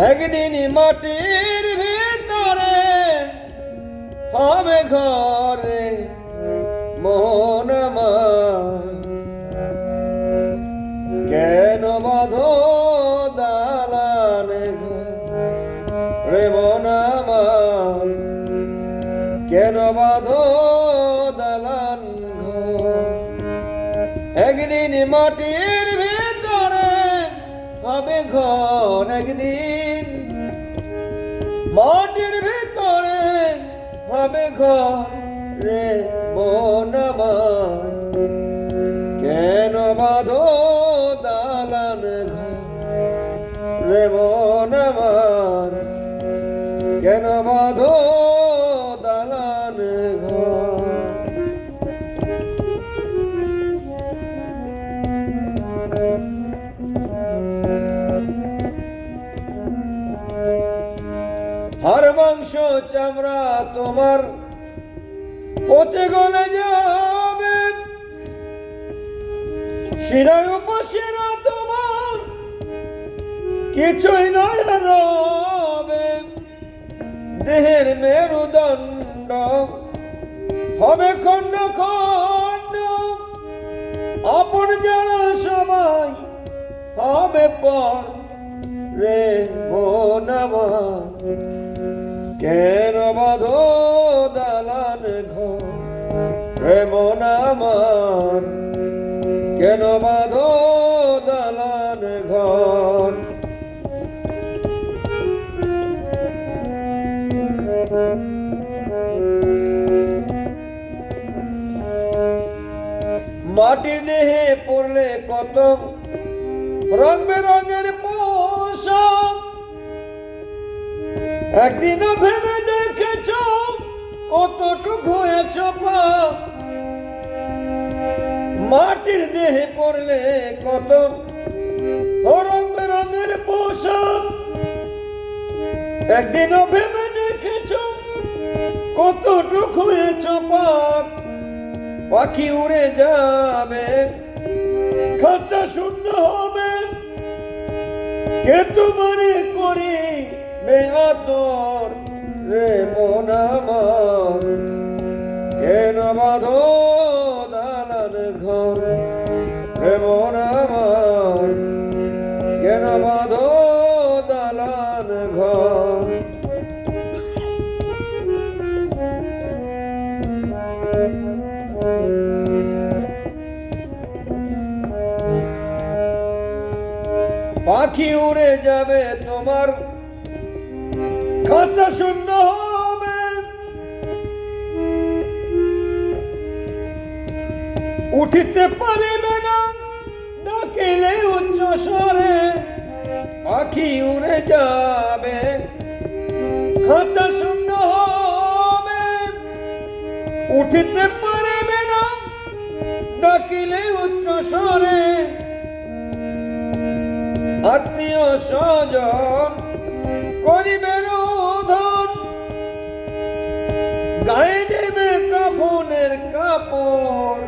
একদিন মাটির ভিতরে হবে ঘরে মন আমার, কেন বাঁধো দালানে ঘরে মন আমার, কেন বাঁধো দালান ঘর। একদিন মাটির ভিতরে হবে ঘর, একদিন মাটির ভিতরে হবে ঘর রে মন আমার, কেন বাঁধো দালান ঘর রে মন আমার, কেন বাঁধো দালান ঘর। হাড় মাংস চামড়া তোমার পচে গলে যাবে, শিরায় উপশিরা তোমার কিছুই নয় রবে, দেহের মেরুদণ্ড হবে খণ্ড খণ্ড, আপন যারা সবাই হবে পর রে মন আমার, কেন বাঁধো দালান ঘর রে মন আমার, কেন বাঁধো দালান ঘর। মাটির দেহে পড়লে কত রং বেরঙের পোশাক, একদিনও ভেবে দেখেছ কতটুকু হয়েছ পাপ। মাটির দেহে পড়লে কত রং বেরঙের পোশাক, একদিনও ভেবে দেখেছ কতটুকু হয়েছ পাপ। পাখি উড়ে যাবে, খাঁচা শূন্য হবে, কে তোমারে করি বেআতর রে মন আমার, কেন বাঁধো দালান ঘর রে মন আমার, কেন বাঁধো দালান ঘর। পাখি উড়ে যাবে তোমার খাঁচা শূন্য হবে, উঠিতে পারিবে না ডাকিলে উচ্চ স্বরে। পাখি উড়ে যাবে খাঁচা শূন্য হবে, উঠিতে পারিবে না ডাকিলে উচ্চ স্বরে। আত্মীয় স্বজন করিবে রোধন, গায়ে দেবে কাফনের কাপড়